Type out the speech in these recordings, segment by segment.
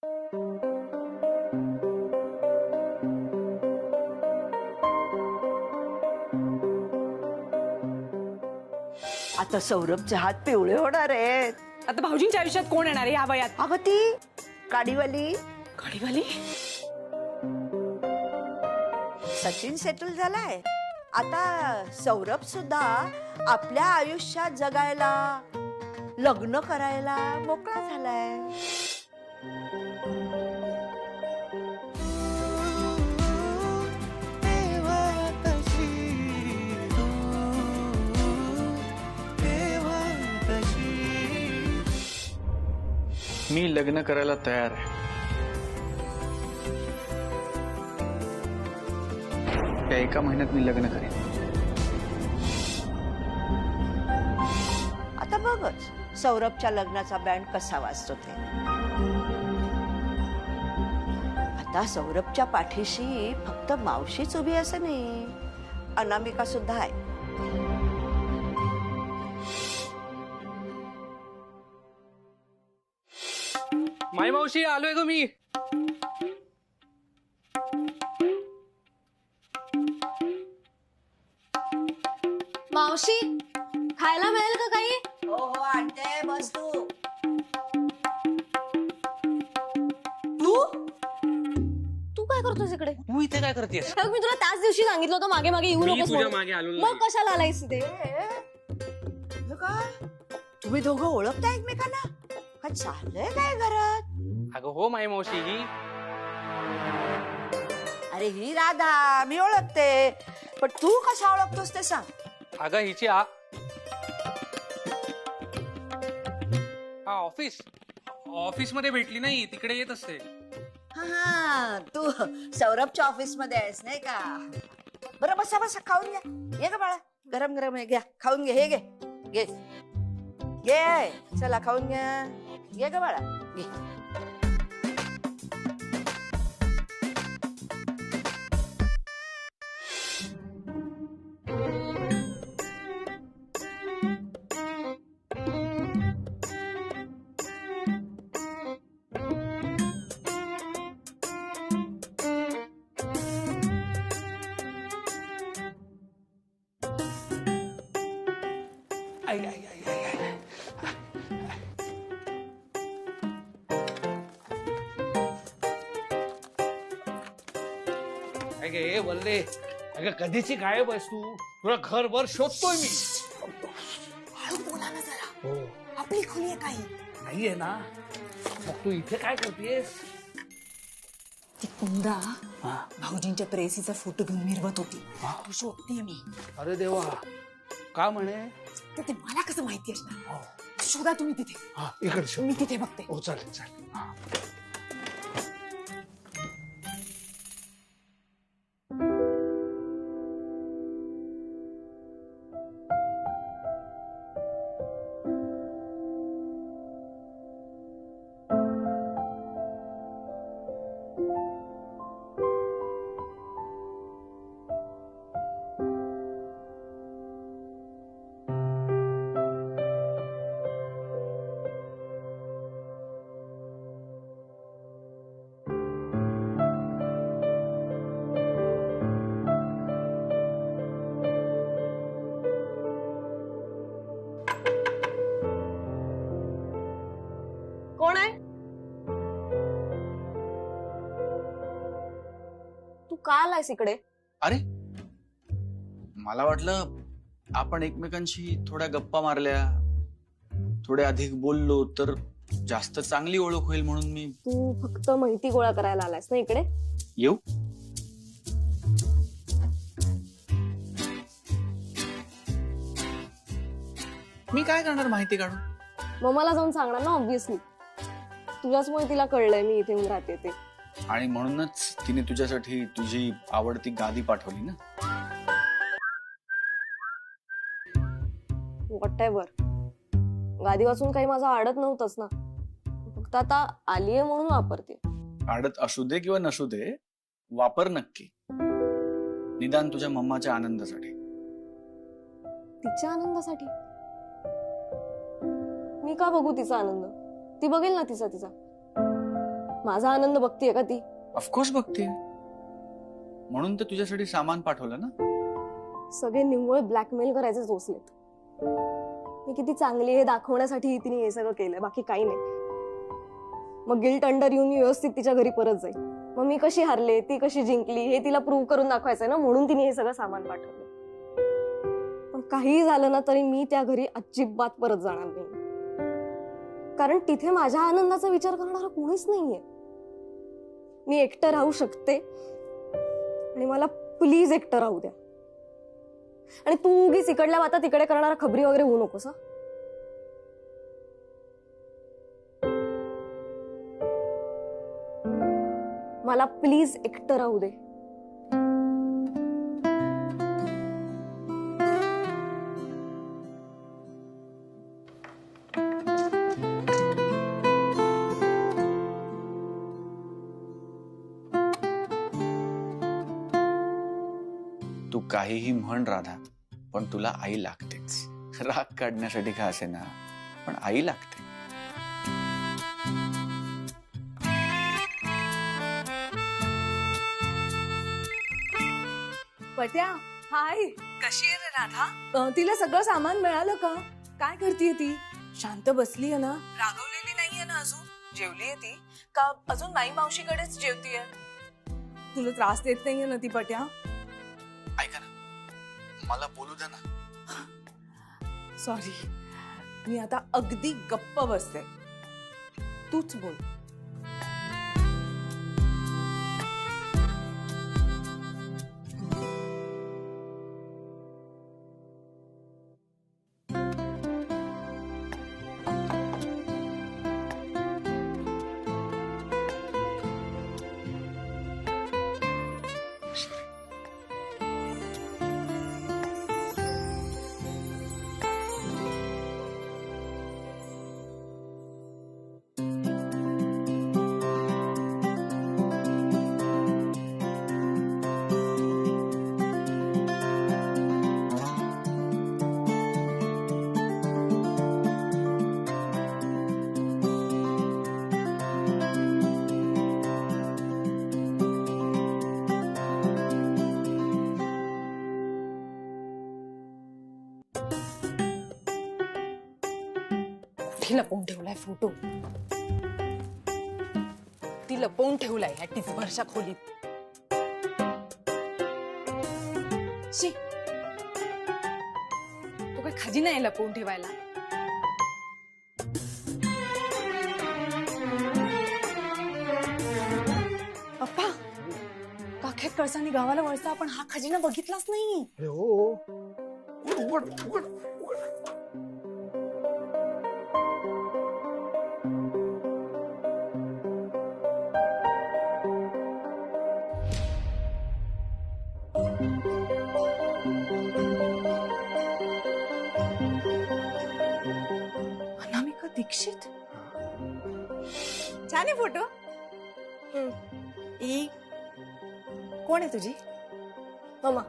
आता सौरभचे हात पिवळे होणार आहेत. आता भाऊजींच्या आयुष्यात कोण येणार आहे या वयात? अगं ती काडीवाली. गाडीवाली? सचिन सेटल झालाय. आता सौरभ सुद्धा आपल्या आयुष्यात जगायला, लग्न करायला मोकळा झालाय. मी लग्न करायला तयार आहे. त्या एका महिन्यात मी लग्न करेन. आता बघच सौरभच्या लग्नाचा बँड कसा वाजतो ते. आता सौरभच्या पाठीशी फक्त मावशीच उभी असं नाही, अनामिका सुद्धा आहे. माई मावशी आलोय ग मी. मावशी खायला मिळेल का काही? हो हो आणते, बस तू. तू काय करतोस इकडे? तू इथे काय करतेस? मी तुला त्याच दिवशी सांगितलं होतं मागे मागे येऊ मी नकोस तुझ्या म्हणून. मागे आलो मग कशाला आलायस इथे? हे काय? तुम्ही दोघं ओळखता एकमेकांना? काय चाललंय काय घरात? अगं हो माई मावशी ही अरे ही राधा मी ओळखते, पण तू कसा ओळखतोस ते सांग. अगं हिची ऑफिस मध्ये भेटली नाही, तिकडे येत असते. हा तू सौरभच्या ऑफिस मध्ये आहेस नाही का? बरं बसा बसा, खाऊन घ्या. ये का बाळा, गरम गरम आहे, घ्या खाऊन घे. हे घे घे घे, चला खाऊन घ्या. ये का बाळा, घे. आई, आई, आई, आई, आई. काय गे बोलले, अगं कधीची गायब आहेस तू? तुला घरभर शोधतोय मी. बोला ना जरा. हो आपली खोली आहे काही? नाहीये ना. मग तू इथे काय करतेस? ती कुंदा भाऊजींच्या प्रेयसीचा फोटो घेऊन मिरवत होती. तू शोधतेय मी. अरे देवा, का म्हणे? ते मला कसं माहिती असणार? शोधा तुम्ही तिथे. हा इकडे शोध. मी तिथे बघते. हो चालेल चालेल. हा. कोण आहे? तू का आलायस इकडे? अरे मला वाटलं आपण एकमेकांशी थोड्या गप्पा मारल्या, थोडे अधिक बोललो तर जास्त चांगली ओळख होईल म्हणून मी. तू फक्त माहिती गोळा करायला आलायस ना इकडे? येऊ? मी काय करणार माहिती काढून? मग मला जाऊन सांगणार ना. ऑब्व्हियसली तुझ्याचमुळे तिला कळलंय मी इथे येऊन राहते ते. आणि म्हणूनच तिने तुझ्यासाठी तुझी आवडती गादी पाठवली ना. What ever. गादी वाचून काही माझं आडत नव्हतंच ना. फक्त आता आलीये म्हणून वापरते. आडत असू दे किंवा नसू दे, वापर नक्की. निदान तुझ्या मम्माच्या आनंदासाठी. तिच्या आनंदासाठी? मी का बघू तिचा आनंद? ती बघेल ना तिचा तिचा. माझा आनंद बघतीये का ती? ऑफकोर्स बघते, म्हणून तर तुझ्यासाठी सामान पाठवलं ना. सगळे निव्वळ ब्लॅकमेल करायचे सोचलेत. मी किती चांगली हे दाखवण्यासाठी तिने हे सगळं केलंय, बाकी काही नाही. मग गिल्ट अंडर येऊन मी व्यवस्थित तिच्या घरी परत जाईल. मग मी कशी हारले, ती कशी जिंकली हे तिला प्रूव्ह करून दाखवायचंय ना, म्हणून तिने हे सगळं सामान पाठवलं. पण काही झालं ना तरी मी त्या घरी अजिबात परत जाणार नाही, कारण तिथे माझ्या आनंदाचा विचार करणारा कोणीच नाहीये. मी एकटं राहू शकते आणि मला प्लीज एकटं राहू द्या. आणि तू उगीच इकडल्या वाता तिकडे करणारा खबरी वगैरे होऊ नकोस हा. मला प्लीज एकटं राहू दे. तू काहीही म्हण राधा, पण तुला आई लागतेच. राग काढण्यासाठी का असे ना, पण आई लागते. पट्या, हाय. कशी आहे रे राधा? तिला सगळं सामान मिळालं का? काय करतीये ती? शांत बसलीये ना? रागवलेली नाहीये ना अजून? जेवलीये ती का अजून माई मावशीकडेच जेवतीये? तुला त्रास देत नाहीये ना ती पट्या? ऐका ना, मला बोलू दे ना. सॉरी, मी आता अगदी गप्प बसते. तूच बोल. ती लपवून ठेवलाय फोटो. ती लपवून ठेवलाय ह्या टिचभरच्या खोलीत. शी, तो काही खजिना आहे लपवून ठेवायला? पप्पा, काखेत कळसानी गावाला वळसा, आपण हा खजिना बघितलाच नाही. हो, अनामिका दीक्षित, छान आहे फोटो. ई कोण आहे तुझी? मामा.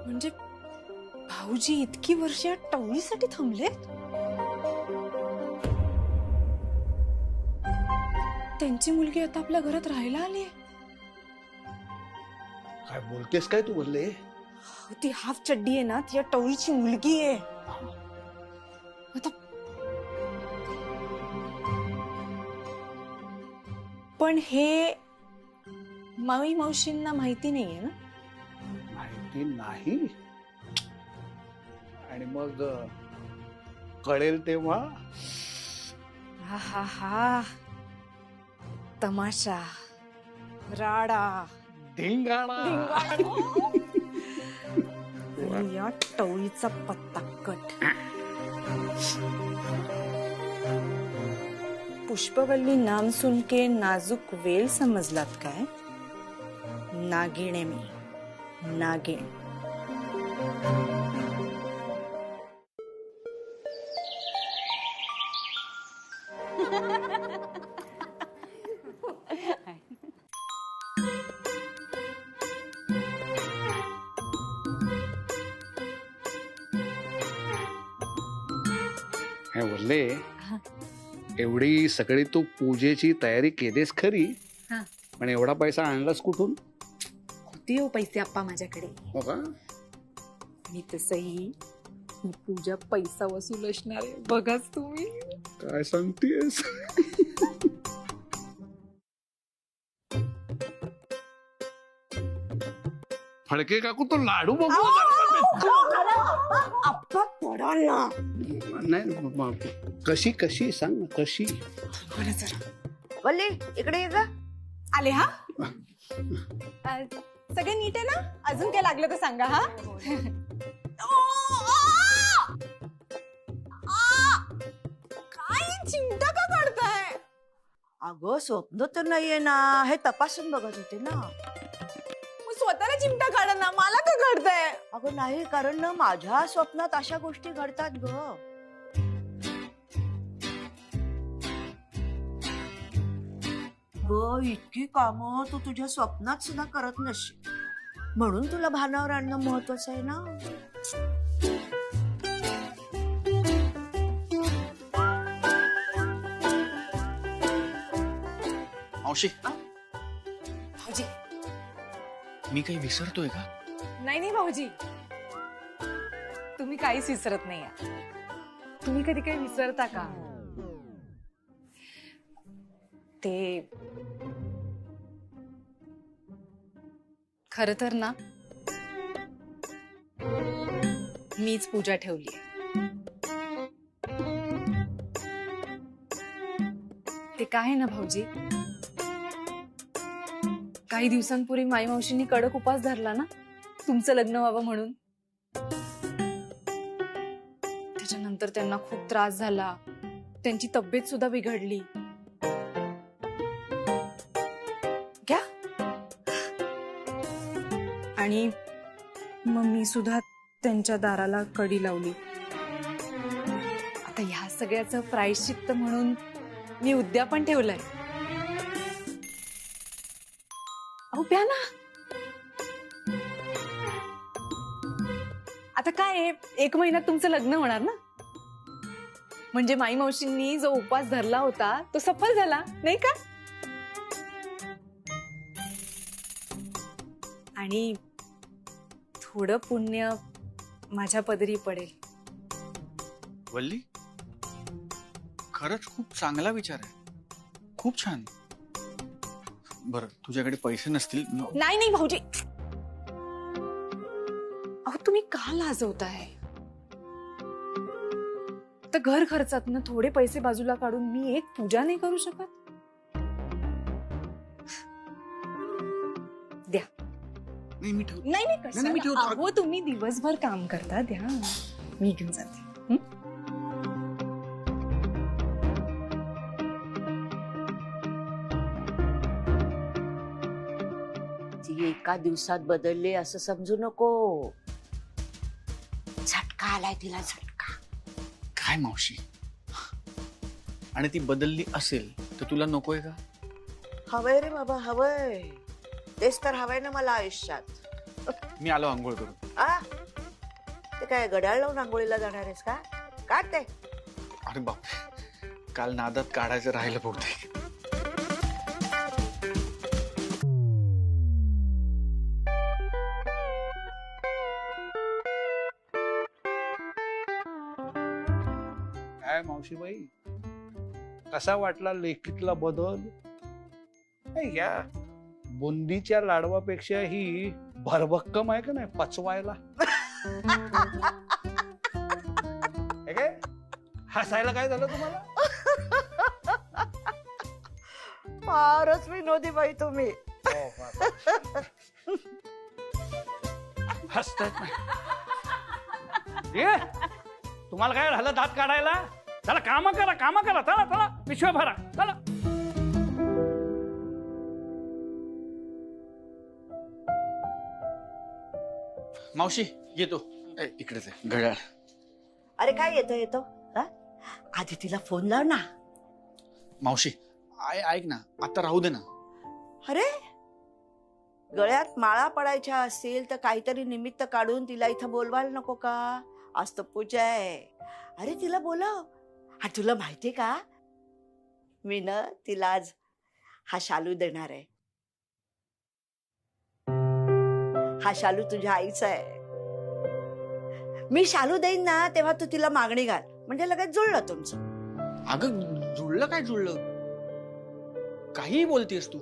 म्हणजे भाऊजी इतकी वर्ष या टवळीसाठी थांबले? त्यांची मुलगी आता आपल्या घरात राहायला आली आहे. काय बोलतेस काय तू बोलले? ती हाफ चड्डी आहे ना, ती या टवळीची मुलगी आहे. आता पण हे माई मावशींना माहिती नाहीये ना? माहिती नाही. आणि मग कळेल तेव्हा हा हा हा, तमाशा, राडा, धिंगाणा. आणि या टवळीचा पत्ता कट. पुष्पवल्ली नाम सुनके नाजुक वेल समजलात काय? नागिणे मी, नागिण. हे बोलले एवढी सगळी तू पूजेची तयारी केलीस खरी, हा. पण एवढा पैसा आणलास कुठून? होती हो पैसे आप्पा माझ्याकडे. हो का? मी तसही ही पूजा पैसा वसूल असणार आहे, बघाच तुम्ही. काय सांगतेस? फडके काकू तो लाडू बघू. आप्पा पडाल ना. नाही कशी कशी सांग ना कशी. बरं जरा वल्ली इकडे ये ग. आले हा. सगळे नीट आहे ना? अजून काय लागलं तर सांगा हा. काय चिमटा का काढताय? अगं स्वप्न तर नाहीये ना, हे तपासून बघत होते ना. मग स्वतःला चिमटा काढा ना, मला का काढताय? अगं नाही, कारण ना माझ्या स्वप्नात अशा गोष्टी घडतात ग. ग इतकी कामं तू तुझ्या स्वप्नात सुद्धा करत नसशील, म्हणून तुला भानावर आणणं महत्वाचं आहे ना. मावशी भाऊजी. मी काही विसरतोय का? नाही नाही भाऊजी, तुम्ही काहीच विसरत नाही. तुम्ही कधी काही विसरता का? ते खर तर ना मीच पूजा ठेवली. ते काय आहे ना भाऊजी, काही दिवसांपूर्वी माई मावशींनी कडक उपास धरला ना तुमचं लग्न व्हावं म्हणून. त्याच्यानंतर त्यांना खूप त्रास झाला, त्यांची तब्येत सुद्धा बिघडली. घ्या. आणि मग मी सुद्धा त्यांच्या दाराला कडी लावली. आता ह्या सगळ्याचं प्रायश्चित्त म्हणून मी उद्यापन ठेवलंय. अहो प्या ना. आता काय आहे, 1 महिन्यात तुमचं लग्न होणार ना, म्हणजे माई मावशींनी जो उपवास धरला होता तो सफल झाला नाही का? आणि थोडं पुण्य माझ्या पदरी पडेल. वल्ली खरंच खूप चांगला विचार आहे, खूप छान. बरं तुझ्याकडे पैसे नसतील नाही नाही भाऊजी, अहो तुम्ही का लाजवताय? तर घर खर्चातनं थोडे पैसे बाजूला काढून मी एक पूजा नाही करू शकत? द्या. नाही मी ठेवतो. नाही नाही नाही, मी ठेवतो. अहो तुम्ही दिवसभर काम करता, द्या मी घेऊन जाते. हं? ती एका दिवसात बदलले असं समजू नको. झटका आलाय तिला, झटका. काय मावशी, आणि ती बदलली असेल तर तुला नकोय का? हवंय रे बाबा, हवंय. तेच तर हवंय ना मला आयुष्यात. मी आलो आंघोळ करून. आ ते काय घड्याळ लावून आंघोळीला जाणार आहेस का? काढ ते. अरे बापरे, काल नादात काढायचं राहिलं बहुतेक. काय मावशीबाई, कसा वाटला लेकीतला बदल? या बुंदीच्या लाडवापेक्षा ही भरभक्कम आहे का नाही पचवायला? हे काय हसायला काय झालं तुम्हाला? फारच विनोदी बाई तुम्ही. हसतात ये, तुम्हाला काय झालं दात काढायला? चला काम करा, काम करा, चला चला पिशव्या भरा, चला. मावशी येतो. इकडेच आहे घड्याळ. अरे काय येतो येतो हा? आधी तिला फोन लाव ना. मावशी ऐक ना, आता राहू दे ना. अरे गळ्यात माळा पडायच्या असतील तर काहीतरी निमित्त काढून तिला इथं बोलवायला नको का? आज तर पूजा आहे. अरे तिला बोलव. आणि तुला माहितीये का, मी ना तिला आज हा शालू देणार आहे. हा शालू तुझ्या आईचा आहे. मी शालू देईन ना तेव्हा तू तिला मागणी घाल, म्हणजे लगेच जुळलं तुमचं. अगं जुळलं काय जुळलं, काही बोलतेस तू.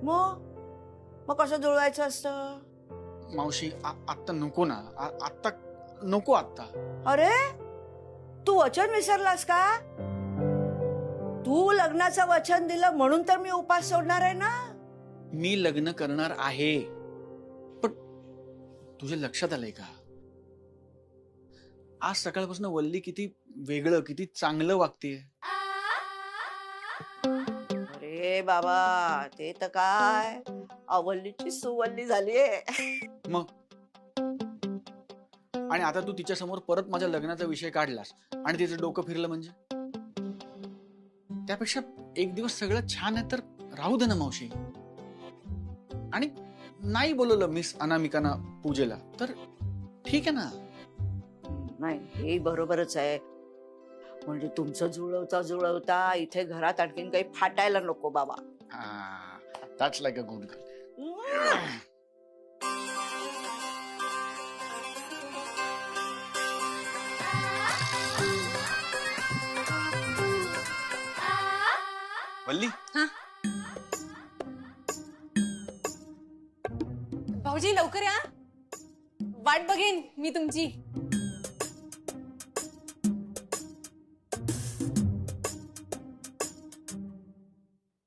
मग कसं जुळवायचं असतं? मावशी आत्ता नको ना, आत्ता नको आत्ता. अरे तू वचन विसरलास का? तू लग्नाचं वचन दिलं म्हणून तर मी उपास सोडणार आहे ना. मी लग्न करणार आहे, पण तुझ्या लक्षात आलंय का आज सकाळपासून वल्ली किती वेगळं, किती चांगलं वागतेय. अरे बाबा ते तर काय अवल्लीची सुवल्ली झालीये. मग आणि आता तू तिच्या समोर परत माझ्या लग्नाचा विषय काढलास आणि तिचं डोकं फिरलं म्हणजे. त्यापेक्षा एक दिवस सगळं छान आहे तर राहू दे ना मावशी. आणि नाही बोलवलं मिस अनामिकांना पूजेला तर ठीक आहे ना. नाही हे बरोबरच आहे. म्हणजे तुमचं जुळवता जुळवता इथे घरात आणखीन काही फाटायला नको बाबा. That's like a good girl. वल्ली भाऊजी लवकर या, वाट बघेन मी तुमची.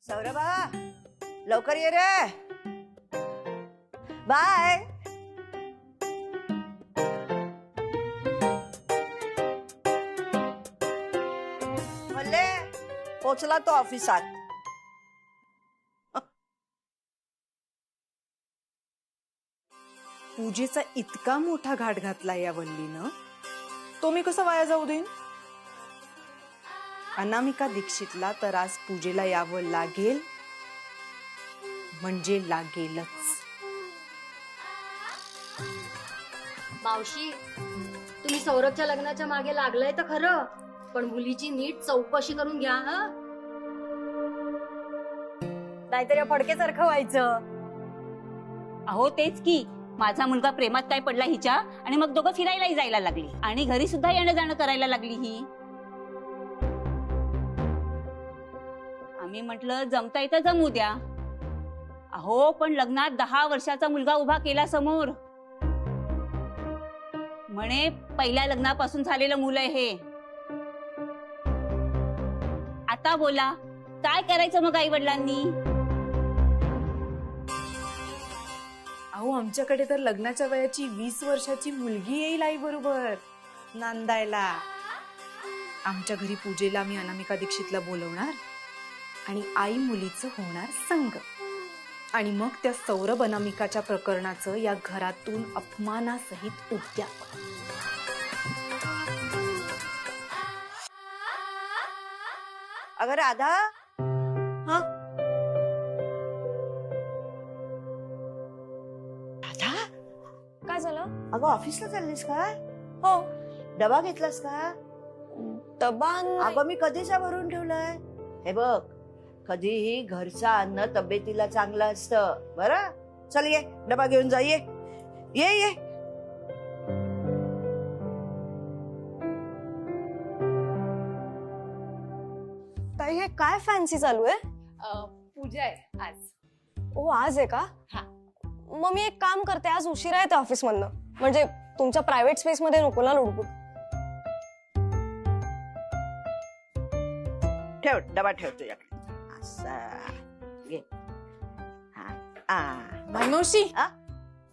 सौरभा लवकर ये रे. बाय. मल्ले पोचला तो ऑफिसात. पूजेचा इतका मोठा घाट घातला या वल्लीनं, तो मी कसा वाया जाऊ देईन. अनामिका दीक्षितला तर आज पूजेला यावं लागेल म्हणजे लागेलच. मावशी तुम्ही सौरभच्या लग्नाच्या मागे लागलाय तर खरं, पण मुलीची नीट चौकशी करून घ्या हा. नाहीतर या फडकेसारखं व्हायचं. अहो तेच की, माझा मुलगा प्रेमात काय पडला हिच्या आणि मग दोघं फिरायलाही जायला लागली आणि घरी सुद्धा येणं जाणं करायला लागली ही. आम्ही म्हटलं जमता येतं जमू द्या. अहो पण लग्नात 10 वर्षाचा मुलगा उभा केला समोर. म्हणे पहिल्या लग्नापासून झालेलं मुलं आहे हे. आता बोला काय करायचं मग आई वडिलांनी. अहो आमच्याकडे तर लग्नाच्या वयाची 20 वर्षाची मुलगी येईल आई बरोबर नांदायला. आमच्या घरी पूजेला मी अनामिका दीक्षितला बोलवणार आणि आई मुलीचं होणार संग. आणि मग त्या सौरभ अनामिकाच्या प्रकरणाचं या घरातून अपमानासहित उद्यापन. अगं राधा. हा राधा काय झालं? अगं ऑफिसला चाललीस का? हो. डबा घेतलास का? डबा अगं मी कधीचा भरून ठेवलाय. हे बघ कधीही घरचं अन्न तब्येतीला चांगलं असतं. बरं चल ये डबा घेऊन जा. ये ये ये. ताई हे काय फॅन्सी चालू आहे? पूजा आहे आज. ओ आज आहे का? हा. मग मी एक काम करते, आज उशिरा येते ऑफिस मधनं, म्हणजे तुमच्या प्रायव्हेट स्पेस मध्ये नको ना लुडबुड. ठेव डबा ठेव तुझ्याकडे. असं घे. भाईमावशी आ?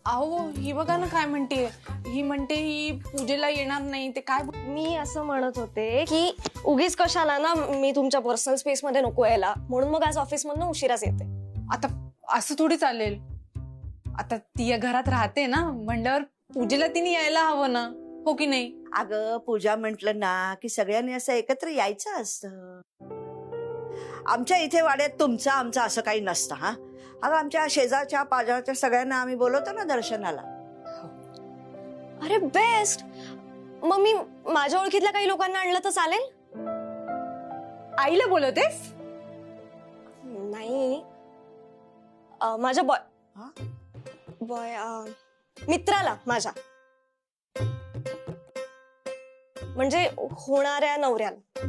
अहो ही बघा ना काय म्हणते. ही म्हणते ही पूजेला येणार नाही. ते काय मी असं म्हणत होते की उगीच कशाला ना मी तुमच्या पर्सनल स्पेस मध्ये नको यायला, म्हणून मग आज ऑफिस मधनं उशिराच येते. आता असं थोडी चालेल. आता ती या घरात राहते ना म्हणल्यावर पूजेला तिने यायला हवं ना, हो की नाही. अगं पूजा म्हंटल ना की सगळ्यांनी असं एकत्र यायचं असतं. आमच्या इथे वाड्यात तुमचं आमचं असं काही नसतं. हा अगं आमच्या शेजारच्या पाजारच्या सगळ्यांना आम्ही बोलवतो ना दर्शनाला. अरे बेस्ट. मग मी माझ्या ओळखीतल्या काही लोकांना आणलं तर चालेल? आईला बोलवतेस? नाही माझ्या हा? बॉय मित्राला माझ्या, म्हणजे होणाऱ्या नवऱ्याला.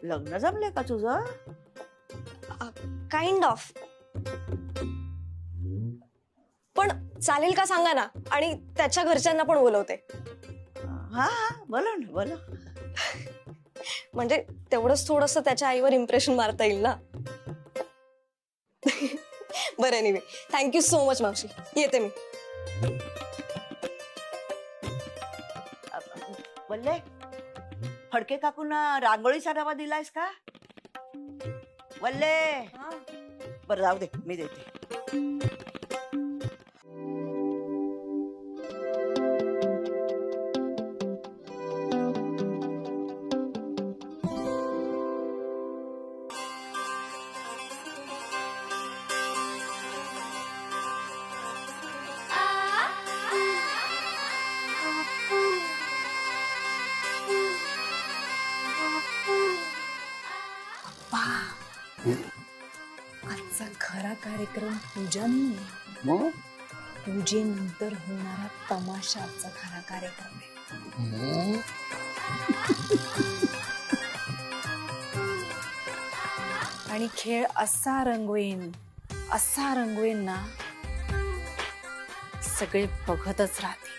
लग्न जमले का तुझं? Kind of. पण चालेल का सांगा ना, आणि त्याच्या घरच्यांना पण बोलवते. हा बोला ना बोला. म्हणजे तेवढंच थोडस त्याच्या आईवर इम्प्रेशन मारता येईल ना. बरं एनिवे, थँक्यू सो मच मावशी, येते मी. वल्ले, फडके काकूंना रांगोळीचा डबा दिलायस का? वल्ले, बरं जाऊ दे, मी देते. आजचा खरा कार्यक्रम पूजा नाही, पूजेनंतर होणारा तमाशा आजचा खरा कार्यक्रम आहे. आणि खेळ असा रंगवेन ना, सगळे बघतच राहतील.